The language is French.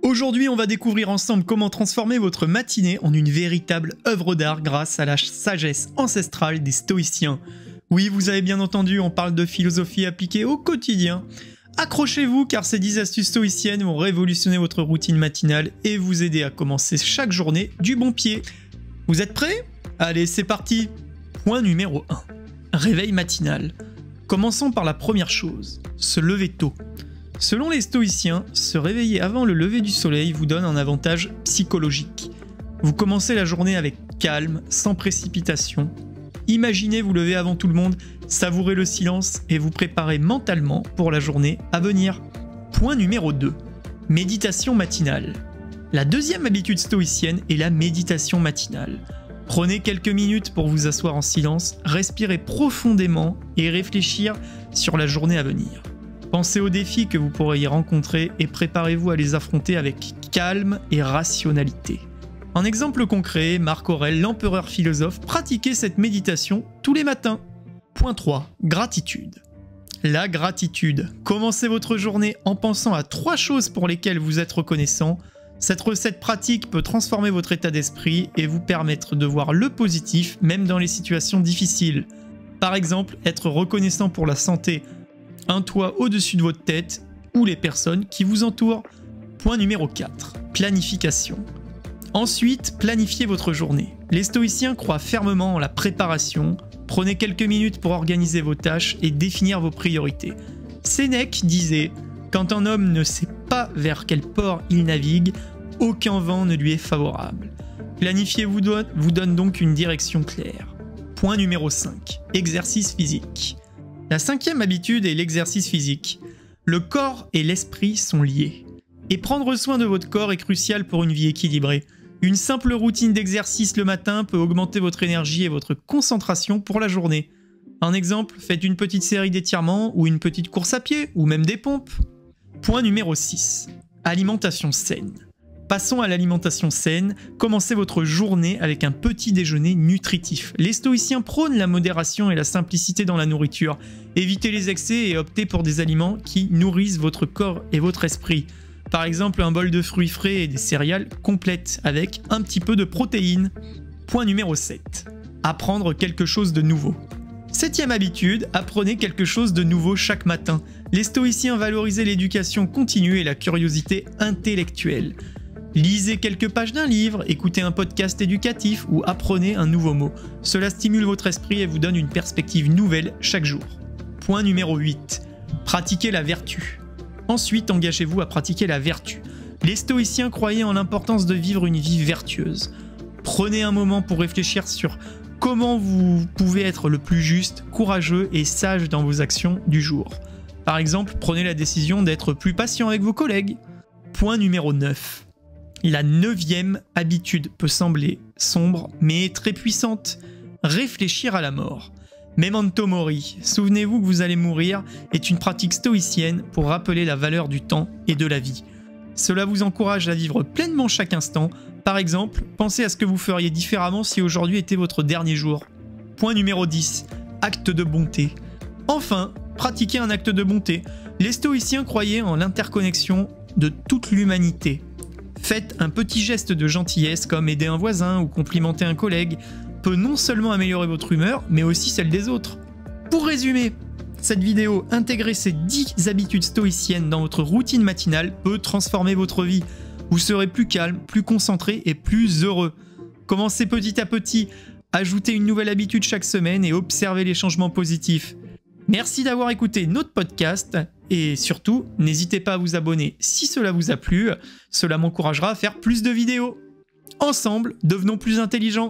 Aujourd'hui, on va découvrir ensemble comment transformer votre matinée en une véritable œuvre d'art grâce à la sagesse ancestrale des stoïciens. Oui, vous avez bien entendu, on parle de philosophie appliquée au quotidien. Accrochez-vous car ces 10 astuces stoïciennes vont révolutionner votre routine matinale et vous aider à commencer chaque journée du bon pied. Vous êtes prêts? Allez, c'est parti! Point numéro 1. Réveil matinal. Commençons par la première chose, se lever tôt. Selon les stoïciens, se réveiller avant le lever du soleil vous donne un avantage psychologique. Vous commencez la journée avec calme, sans précipitation. Imaginez vous lever avant tout le monde, savourez le silence et vous préparez mentalement pour la journée à venir. Point numéro 2. Méditation matinale. La deuxième habitude stoïcienne est la méditation matinale. Prenez quelques minutes pour vous asseoir en silence, respirez profondément et réfléchir sur la journée à venir. Pensez aux défis que vous pourriez rencontrer et préparez-vous à les affronter avec calme et rationalité. En exemple concret, Marc Aurèle, l'empereur philosophe, pratiquait cette méditation tous les matins. Point 3. Gratitude. La gratitude. Commencez votre journée en pensant à 3 choses pour lesquelles vous êtes reconnaissant. Cette recette pratique peut transformer votre état d'esprit et vous permettre de voir le positif même dans les situations difficiles. Par exemple, être reconnaissant pour la santé, un toit au-dessus de votre tête ou les personnes qui vous entourent. Point numéro 4. Planification. Ensuite, planifiez votre journée. Les stoïciens croient fermement en la préparation. Prenez quelques minutes pour organiser vos tâches et définir vos priorités. Sénèque disait « Quand un homme ne sait pas vers quel port il navigue, aucun vent ne lui est favorable. » Planifier vous donne donc une direction claire. Point numéro 5. Exercice physique. La 5e habitude est l'exercice physique. Le corps et l'esprit sont liés. Et prendre soin de votre corps est crucial pour une vie équilibrée. Une simple routine d'exercice le matin peut augmenter votre énergie et votre concentration pour la journée. Un exemple, faites une petite série d'étirements ou une petite course à pied ou même des pompes. Point numéro 6. Alimentation saine. Passons à l'alimentation saine. Commencez votre journée avec un petit déjeuner nutritif. Les stoïciens prônent la modération et la simplicité dans la nourriture. Évitez les excès et optez pour des aliments qui nourrissent votre corps et votre esprit. Par exemple, un bol de fruits frais et des céréales complètes avec un petit peu de protéines. Point numéro 7. Apprendre quelque chose de nouveau. 7e habitude, apprenez quelque chose de nouveau chaque matin. Les stoïciens valorisaient l'éducation continue et la curiosité intellectuelle. Lisez quelques pages d'un livre, écoutez un podcast éducatif ou apprenez un nouveau mot. Cela stimule votre esprit et vous donne une perspective nouvelle chaque jour. Point numéro 8. Pratiquez la vertu. Ensuite, engagez-vous à pratiquer la vertu. Les stoïciens croyaient en l'importance de vivre une vie vertueuse. Prenez un moment pour réfléchir sur comment vous pouvez être le plus juste, courageux et sage dans vos actions du jour. Par exemple, prenez la décision d'être plus patient avec vos collègues. Point numéro 9. La 9e habitude peut sembler sombre, mais est très puissante. Réfléchir à la mort. Memento mori, souvenez-vous que vous allez mourir, est une pratique stoïcienne pour rappeler la valeur du temps et de la vie. Cela vous encourage à vivre pleinement chaque instant. Par exemple, pensez à ce que vous feriez différemment si aujourd'hui était votre dernier jour. Point numéro 10. Acte de bonté. Enfin, pratiquez un acte de bonté. Les stoïciens croyaient en l'interconnexion de toute l'humanité. Faites un petit geste de gentillesse comme aider un voisin ou complimenter un collègue peut non seulement améliorer votre humeur, mais aussi celle des autres. Pour résumer, cette vidéo, intégrer ces 10 habitudes stoïciennes dans votre routine matinale peut transformer votre vie. Vous serez plus calme, plus concentré et plus heureux. Commencez petit à petit, ajoutez une nouvelle habitude chaque semaine et observez les changements positifs. Merci d'avoir écouté notre podcast et surtout, n'hésitez pas à vous abonner si cela vous a plu, cela m'encouragera à faire plus de vidéos. Ensemble, devenons plus intelligents.